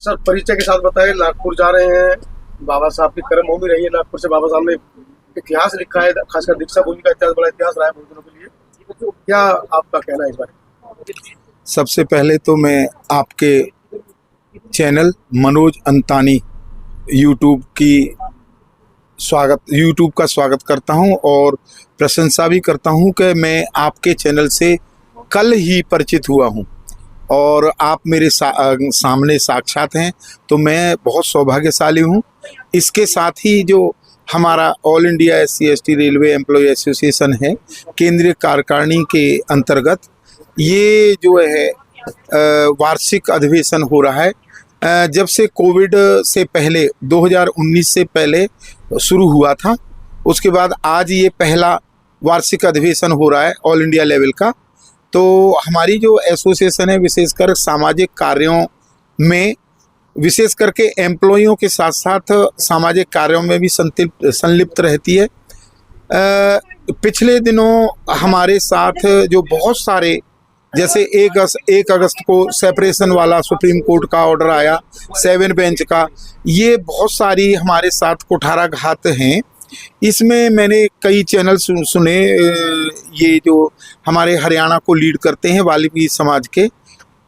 Sir परिचय के साथ बताएं। नागपुर जा रहे हैं, बाबा साहब की कर्म भूमि रही है नागपुर से। बाबा साहब ने इतिहास लिखा है, खासकर दीक्षा भूमि का इतिहास, बड़ा इतिहास रहा है बहुदिनों के लिए। तो क्या आपका कहना है इस बारे में? सबसे पहले तो मैं आपके चैनल मनोज अंतानी यूट्यूब का स्वागत करता हूं और प्रशंसा भी करता हूं कि मैं आपके चैनल से कल ही परिचित हुआ हूं और आप मेरे सामने साक्षात हैं, तो मैं बहुत सौभाग्यशाली हूं। इसके साथ ही जो हमारा all India SC/ST railway employ association है, केंद्रीय कार्यकारिणी के अंतर्गत ये जो है वार्षिक अधिवेशन हो रहा है। जब से कोविड से पहले 2019 से पहले शुरू हुआ था, उसके बाद आज ये पहला वार्षिक अधिवेशन हो रहा है ऑल इंडिया लेवल का। तो हमारी जो एसोसिएशन है विशेषकर सामाजिक कार्यों में, विशेष करके एम्प्लॉइयों के साथ साथ सामाजिक कार्यों में भी संलिप्त रहती है। पिछले दिनों हमारे साथ जो बहुत सारे, जैसे 1 अगस्त को सेपरेशन वाला सुप्रीम कोर्ट का ऑर्डर आया 7 बेंच का, ये बहुत सारी हमारे साथ कुठाराघात हैं। इसमें मैंने कई चैनल सुने, ये जो हमारे हरियाणा को लीड करते हैं वाल्मीकि समाज के,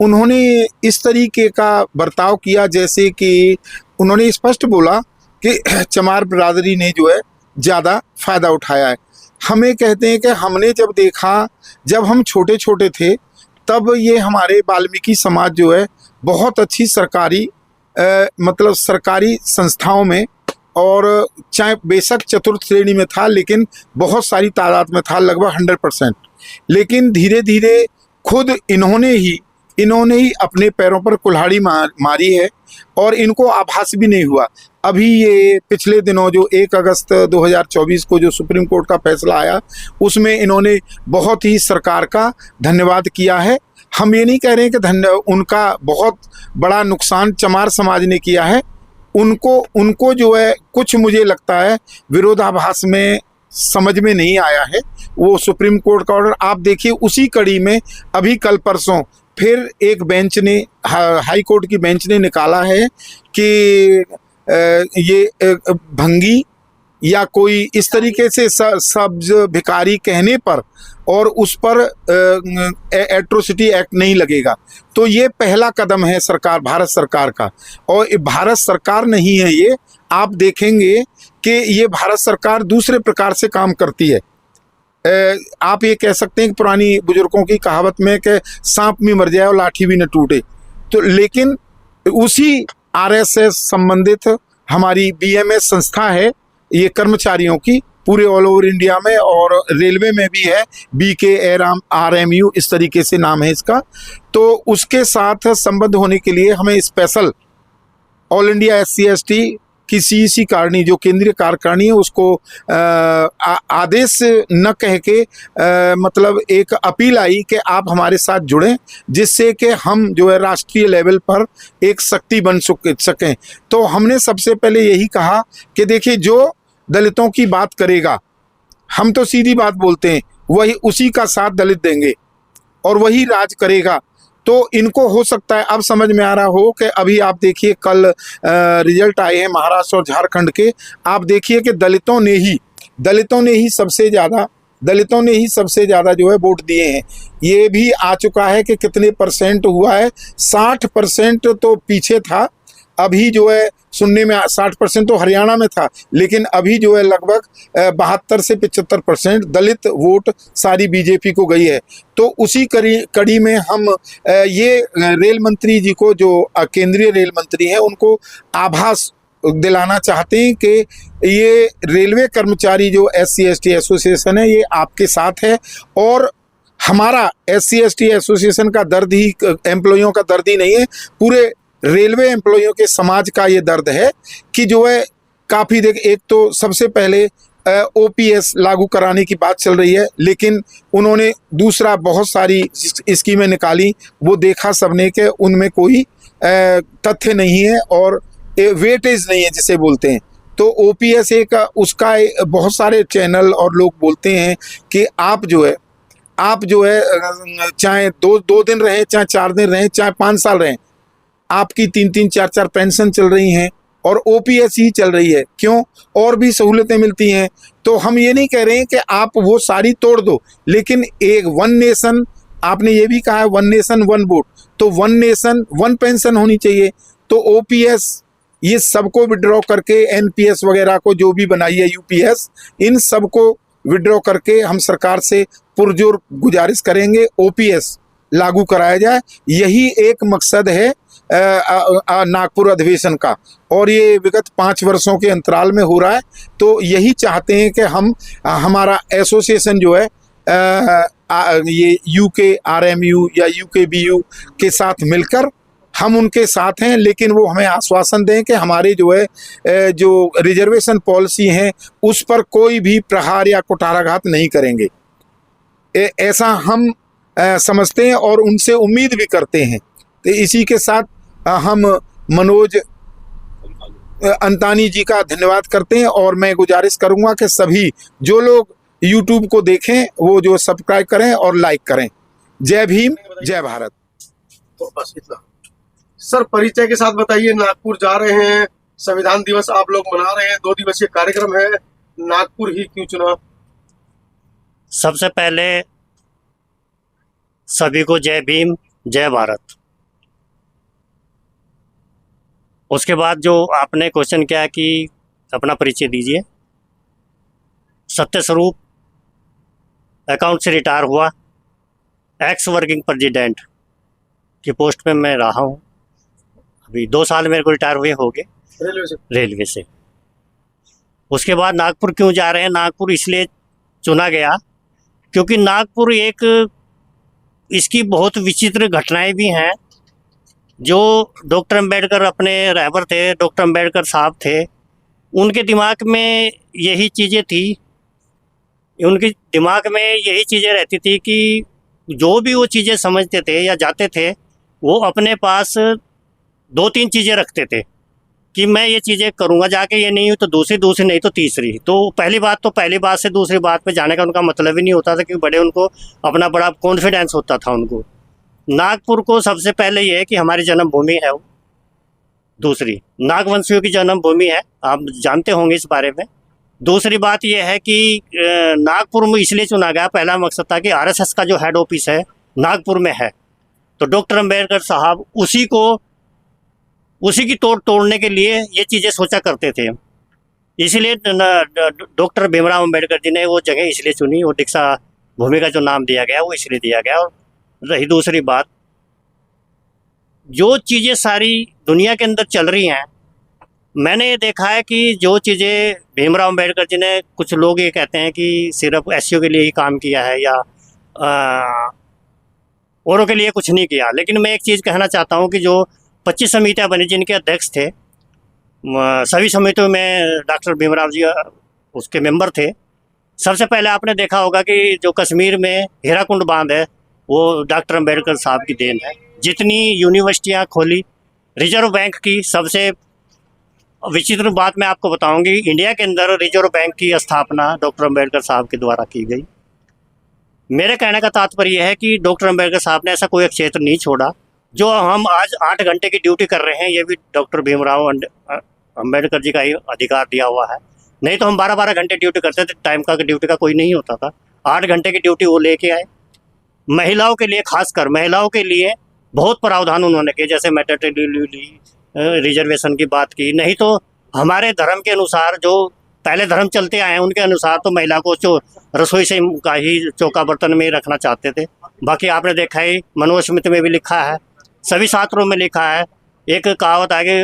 उन्होंने इस तरीके का बर्ताव किया जैसे कि उन्होंने स्पष्ट बोला कि चमार बिरादरी ने जो है ज़्यादा फ़ायदा उठाया है। हमें कहते हैं कि हमने जब देखा, जब हम छोटे छोटे थे तब ये हमारे वाल्मीकि समाज जो है बहुत अच्छी सरकारी मतलब सरकारी संस्थाओं में, और चाहे बेशक चतुर्थ श्रेणी में था लेकिन बहुत सारी तादाद में था, लगभग 100%। लेकिन धीरे धीरे खुद इन्होंने ही अपने पैरों पर कुल्हाड़ी मारी है और इनको आभास भी नहीं हुआ। अभी ये पिछले दिनों जो 1 अगस्त 2024 को जो सुप्रीम कोर्ट का फैसला आया, उसमें इन्होंने बहुत ही सरकार का धन्यवाद किया है। हम ये नहीं कह रहे हैं कि उनका बहुत बड़ा नुकसान चमार समाज ने किया है। उनको जो है कुछ मुझे लगता है विरोधाभास में समझ में नहीं आया है वो सुप्रीम कोर्ट का ऑर्डर। आप देखिए उसी कड़ी में अभी कल परसों फिर एक बेंच ने, हाई कोर्ट की बेंच ने निकाला है कि ये भंगी या कोई इस तरीके से सब्ज भिखारी कहने पर और उस पर एट्रोसिटी एक्ट नहीं लगेगा। तो ये पहला कदम है भारत सरकार का, और भारत सरकार नहीं है ये, आप देखेंगे कि ये भारत सरकार दूसरे प्रकार से काम करती है। आप ये कह सकते हैं कि पुरानी बुजुर्गों की कहावत में कि सांप भी मर जाए और लाठी भी न टूटे। तो लेकिन उसी RSS संबंधित हमारी BMS संस्था है, ये कर्मचारियों की पूरे ऑल ओवर इंडिया में, और रेलवे में भी है, BKRMU इस तरीके से नाम है इसका। तो उसके साथ संबद्ध होने के लिए हमें स्पेशल ऑल इंडिया SC/ST की CEC कारिणी, जो केंद्रीय कार्यकारिणी है, उसको आदेश न कह के मतलब एक अपील आई कि आप हमारे साथ जुड़ें, जिससे कि हम जो है राष्ट्रीय लेवल पर एक शक्ति बन सकें। तो हमने सबसे पहले यही कहा कि देखिए, जो दलितों की बात करेगा, हम तो सीधी बात बोलते हैं, वही उसी का साथ दलित देंगे और वही राज करेगा। तो इनको हो सकता है अब समझ में आ रहा हो कि अभी आप देखिए कल रिजल्ट आए हैं महाराष्ट्र और झारखंड के, आप देखिए कि दलितों ने ही सबसे ज़्यादा जो है वोट दिए हैं। ये भी आ चुका है कि कितने % हुआ है, 60% तो पीछे था, अभी जो है सुनने में 60% तो हरियाणा में था, लेकिन अभी जो है लगभग 72 से 75% दलित वोट सारी बीजेपी को गई है। तो उसी कड़ी में हम ये रेल मंत्री जी को, जो केंद्रीय रेल मंत्री हैं, उनको आभास दिलाना चाहते हैं कि ये रेलवे कर्मचारी जो SC/ST एसोसिएशन है, ये आपके साथ है। और हमारा SC/ST एसोसिएशन का दर्द ही एम्प्लॉइयों का दर्द ही नहीं है, पूरे रेलवे एम्प्लॉइयों के समाज का ये दर्द है कि जो है काफ़ी एक तो सबसे पहले OPS लागू कराने की बात चल रही है, लेकिन उन्होंने दूसरा बहुत सारी स्कीमें निकाली, वो देखा सबने कि उनमें कोई तथ्य नहीं है और वेटेज नहीं है जिसे बोलते हैं। तो OPS उसका बहुत सारे चैनल और लोग बोलते हैं कि आप जो है चाहे दो दिन रहें, चाहे 4 दिन रहें, चाहे 5 साल रहें, आपकी 3-3 4-4 पेंशन चल रही हैं और ओपीएस ही चल रही है, क्यों? और भी सहूलतें मिलती हैं। तो हम ये नहीं कह रहे हैं कि आप वो सारी तोड़ दो, लेकिन एक वन नेशन, आपने ये भी कहा है वन नेशन वन वोट, तो वन नेशन वन पेंशन होनी चाहिए। तो ओपीएस ये सबको विड्रॉ करके, एनपीएस वगैरह को जो भी बनाई है यूपीएस, इन सबको विड्रॉ करके हम सरकार से पुरजोर गुजारिश करेंगे ओपीएस लागू कराया जाए। यही एक मकसद है नागपुर अधिवेशन का, और ये विगत 5 वर्षों के अंतराल में हो रहा है। तो यही चाहते हैं कि हम हमारा एसोसिएशन जो है ये यूके आरएमयू या यूकेबीयू के साथ मिलकर हम उनके साथ हैं, लेकिन वो हमें आश्वासन दें कि हमारे जो है जो रिजर्वेशन पॉलिसी है उस पर कोई भी प्रहार या कुठाराघात नहीं करेंगे। ऐसा हम समझते हैं और उनसे उम्मीद भी करते हैं। तो इसी के साथ हम मनोज अंतानी जी का धन्यवाद करते हैं, और मैं गुजारिश करूंगा कि सभी जो लोग यूट्यूब को देखें वो जो सब्सक्राइब करें और लाइक करें। जय भीम, जय भारत। तो बस इतना। सर परिचय के साथ बताइए, नागपुर जा रहे हैं, संविधान दिवस आप लोग मना रहे हैं, 2 दिवसीय कार्यक्रम है, नागपुर ही क्यों चुना? सबसे पहले सभी को जय भीम, जय भारत। उसके बाद जो आपने क्वेश्चन किया कि अपना परिचय दीजिए। सत्य स्वरूप अकाउंट से रिटायर हुआ, एक्स वर्किंग प्रेसिडेंट की पोस्ट पे मैं रहा हूँ। अभी 2 साल मेरे को रिटायर हुए हो गए रेलवे से। उसके बाद नागपुर क्यों जा रहे हैं? नागपुर इसलिए चुना गया क्योंकि नागपुर एक, इसकी बहुत विचित्र घटनाएं भी हैं। जो डॉक्टर अंबेडकर अपने रहबर थे, डॉक्टर अंबेडकर साहब थे, उनके दिमाग में यही चीज़ें थी, उनके दिमाग में यही चीज़ें रहती थी कि जो भी वो चीज़ें समझते थे या जाते थे, वो अपने पास 2-3 चीज़ें रखते थे कि मैं ये चीज़ें करूँगा जाके, ये नहीं हुई तो दूसरी नहीं तो तीसरी। तो पहली बात से दूसरी बात पे जाने का उनका मतलब ही नहीं होता था, क्योंकि उनको अपना बड़ा कॉन्फिडेंस होता था उनको। नागपुर को सबसे पहले ये है कि हमारी जन्मभूमि है वो, दूसरी नागवंशियों की जन्मभूमि है, आप जानते होंगे इस बारे में। दूसरी बात यह है कि नागपुर में इसलिए चुना गया, पहला मकसद था कि आरएसएस का जो हेड ऑफिस है नागपुर में है, तो डॉक्टर अंबेडकर साहब उसी की तोड़ने के लिए ये चीज़ें सोचा करते थे। इसलिए डॉक्टर भीमराव अंबेडकर जी ने वो जगह इसलिए चुनी, वो दीक्षा भूमि का जो नाम दिया गया वो इसलिए दिया गया। और रही दूसरी बात, जो चीज़ें सारी दुनिया के अंदर चल रही हैं, मैंने ये देखा है कि जो चीज़ें भीमराव अंबेडकर जी ने, कुछ लोग ये कहते हैं कि सिर्फ एससीओ के लिए ही काम किया है या औरों के लिए कुछ नहीं किया, लेकिन मैं एक चीज़ कहना चाहता हूँ कि जो 25 समितियाँ बनी जिनके अध्यक्ष थे, सभी समितियों में डॉक्टर भीमराव जी उसके मेंबर थे। सबसे पहले आपने देखा होगा कि जो कश्मीर में हीराकुंड बांध है वो डॉक्टर अंबेडकर साहब की देन है। जितनी यूनिवर्सिटियाँ खोली, रिजर्व बैंक की, सबसे विचित्र बात मैं आपको बताऊंगी, इंडिया के अंदर रिजर्व बैंक की स्थापना डॉक्टर अंबेडकर साहब के द्वारा की गई। मेरे कहने का तात्पर्य यह है कि डॉक्टर अंबेडकर साहब ने ऐसा कोई क्षेत्र नहीं छोड़ा। जो हम आज 8 घंटे की ड्यूटी कर रहे हैं, ये भी डॉक्टर भीमराव अंबेडकर जी का ही अधिकार दिया हुआ है। नहीं तो हम 12-12 घंटे ड्यूटी करते थे, टाइम का ड्यूटी का कोई नहीं होता था। 8 घंटे की ड्यूटी वो लेके आए। महिलाओं के लिए, खासकर महिलाओं के लिए बहुत प्रावधान उन्होंने किए, जैसे मैटरनिटी रिजर्वेशन की बात की। नहीं तो हमारे धर्म के अनुसार, जो पहले धर्म चलते आए हैं उनके अनुसार, तो महिला को रसोई से का ही चौका बर्तन में ही रखना चाहते थे। बाकी आपने देखा ही, मनुस्मृति में भी लिखा है, सभी शास्त्रों में लिखा है। एक कहावत आगे,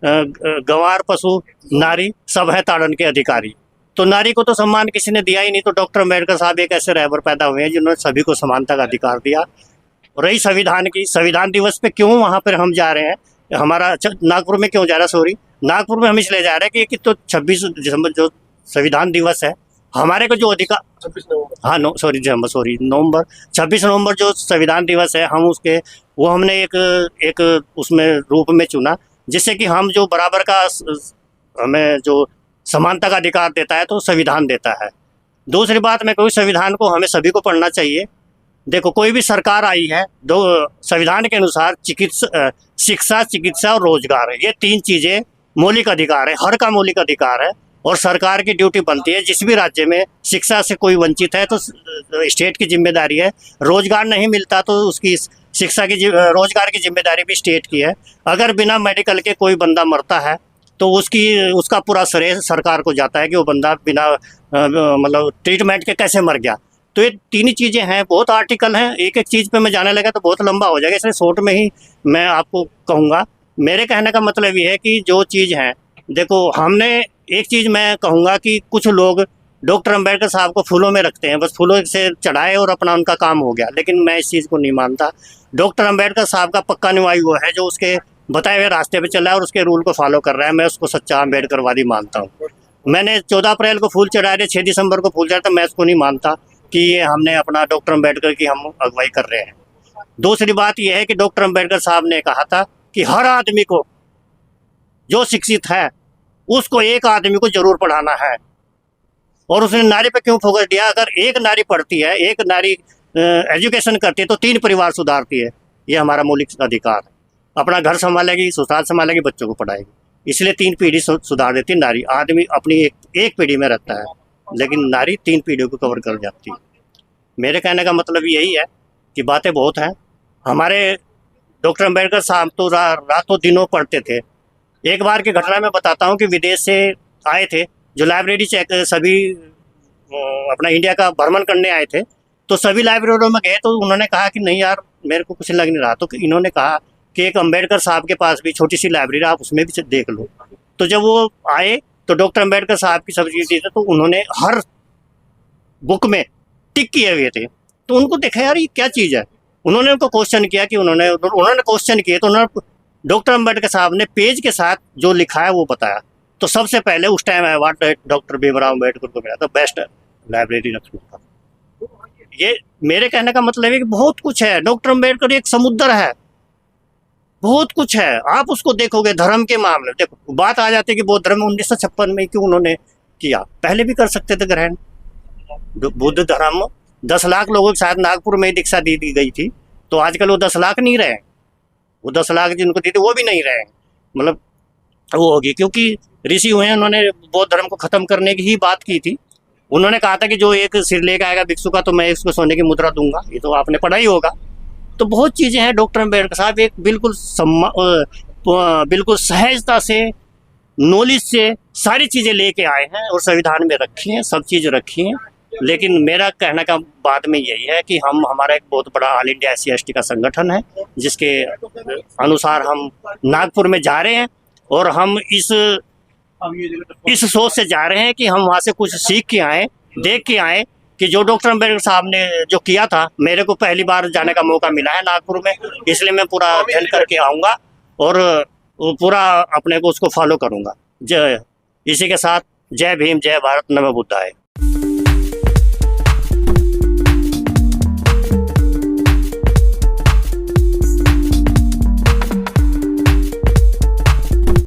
गंवार पशु नारी सब है ताड़न के अधिकारी। तो नारी को तो सम्मान किसी ने दिया ही नहीं। तो डॉक्टर अंबेडकर साहब एक ऐसे रहबर पैदा हुए हैं जिन्होंने सभी को समानता का अधिकार दिया। रही संविधान की, संविधान दिवस पे क्यों वहाँ पर हम जा रहे हैं, हमारा नागपुर में क्यों जा रहा है, नागपुर में हम इसलिए जा रहे हैं कि तो 26 दिसंबर जो संविधान दिवस है, हमारे को जो अधिकार, 26 नवंबर 26 नवंबर जो संविधान दिवस है, हम उसके वो हमने एक उसमें रूप में चुना, जिससे कि हम जो बराबर का, हमें जो समानता का अधिकार देता है तो संविधान देता है। दूसरी बात मैं कहूँ, संविधान को हमें सभी को पढ़ना चाहिए। देखो, कोई भी सरकार आई है, संविधान के अनुसार शिक्षा, चिकित्सा और रोजगार है। ये 3 चीजें मौलिक अधिकार है, हर का मौलिक अधिकार है और सरकार की ड्यूटी बनती है। जिस भी राज्य में शिक्षा से कोई वंचित है तो स्टेट की जिम्मेदारी है। रोजगार नहीं मिलता तो उसकी शिक्षा की रोजगार की जिम्मेदारी भी स्टेट की है। अगर बिना मेडिकल के कोई बंदा मरता है तो उसका पूरा श्रेय सरकार को जाता है कि वो बंदा बिना मतलब ट्रीटमेंट के कैसे मर गया। तो ये 3 ही चीज़ें हैं, बहुत आर्टिकल हैं, एक एक चीज़ पे मैं जाने लगा तो बहुत लंबा हो जाएगा, इसलिए शॉर्ट में ही मैं आपको कहूँगा। मेरे कहने का मतलब ये है कि जो चीज़ है, देखो हमने एक चीज़ मैं कहूँगा कि कुछ लोग डॉक्टर अंबेडकर साहब को फूलों में रखते हैं, बस फूलों से चढ़ाए और अपना उनका काम हो गया, लेकिन मैं इस चीज़ को नहीं मानता। डॉक्टर अंबेडकर साहब का पक्का अनुयायी वो है जो उसके बताए हुए रास्ते पे चल रहा है और उसके रूल को फॉलो कर रहा है। मैं उसको सच्चा अंबेडकरवादी मानता हूँ। मैंने 14 अप्रैल को फूल चढ़ाए थे, 6 दिसंबर को फूल चढ़ाया था, मैं उसको नहीं मानता कि ये हमने अपना डॉक्टर अंबेडकर की हम अगुवाई कर रहे हैं। दूसरी बात यह है कि डॉक्टर अंबेडकर साहब ने कहा था कि हर आदमी को जो शिक्षित है उसको एक आदमी को जरूर पढ़ाना है, और उसने नारी पे क्यों फोकस दिया? अगर एक नारी पढ़ती है, एक नारी एजुकेशन करती है तो 3 परिवार सुधारती है। ये हमारा मौलिक अधिकार है। अपना घर संभालेगी, ससुराल संभालेगी, बच्चों को पढ़ाएगी, इसलिए 3 पीढ़ी सुधार देती है नारी। आदमी अपनी एक पीढ़ी में रहता है, लेकिन नारी 3 पीढ़ियों को कवर कर जाती है। मेरे कहने का मतलब यही है कि बातें बहुत हैं। हमारे डॉक्टर अंबेडकर साहब तो रातों दिनों पढ़ते थे। एक बार की घटना मैं बताता हूँ कि विदेश से आए थे, जो लाइब्रेरी चेक सभी अपना इंडिया का भ्रमण करने आए थे, तो सभी लाइब्रेरियों में गए तो उन्होंने कहा कि नहीं यार मेरे को कुछ लग नहीं रहा। तो इन्होंने कहा कि एक अंबेडकर साहब के पास भी छोटी सी लाइब्रेरी, आप उसमें भी देख लो। तो जब वो आए तो डॉक्टर अंबेडकर साहब की सब्जी थी, तो उन्होंने हर बुक में टिक किए हुए थे। तो उनको देखा यार ये क्या चीज़ है। उन्होंने उनको क्वेश्चन किया कि उन्होंने क्वेश्चन किए तो उन्होंने डॉक्टर अंबेडकर साहब ने पेज के साथ जो लिखा है वो बताया। तो सबसे पहले उस time award doctor Bhimrao Ambedkar को मिला था बेस्ट लाइब्रेरी लखनऊ का। ये मेरे कहने का मतलब है कि बहुत कुछ है। डॉक्टर अंबेडकर एक समुद्र है, बहुत कुछ है। आप उसको देखोगे धर्म के मामले, देखो बात आ जाती है कि बौद्ध धर्म 1956 में क्यों उन्होंने किया, पहले भी कर सकते थे ग्रहण। बुद्ध धर्म 10 लाख लोगों के साथ नागपुर में दीक्षा दी गई थी, तो आजकल वो 10 लाख नहीं रहे, वो 10 लाख जिनको दी थी वो भी नहीं रहे। मतलब वो होगी क्योंकि ऋषि हुए हैं, उन्होंने बौद्ध धर्म को खत्म करने की ही बात की थी। उन्होंने कहा था कि जो एक सिर लेकर आएगा भिक्षु का तो मैं इसको सोने की मुद्रा दूंगा, ये तो आपने पढ़ा ही होगा। तो बहुत चीज़ें हैं। डॉक्टर अंबेडकर साहब एक बिल्कुल सहजता से, नॉलेज से सारी चीज़ें लेके आए हैं और संविधान में रखी हैं, सब चीज़ रखी हैं। लेकिन मेरा कहने का बाद में यही है कि हमारा एक बहुत बड़ा ऑल इंडिया SC/ST का संगठन है, जिसके अनुसार हम नागपुर में जा रहे हैं और हम इस सोच से जा रहे हैं कि हम वहाँ से कुछ सीख के आए, देख के आए कि जो डॉक्टर अंबेडकर साहब ने जो किया था। मेरे को पहली बार जाने का मौका मिला है नागपुर में, इसलिए मैं पूरा अध्ययन करके आऊँगा और पूरा अपने को उसको फॉलो करूँगा। इसी के साथ जय भीम, जय भारत, नमो बुद्धाय।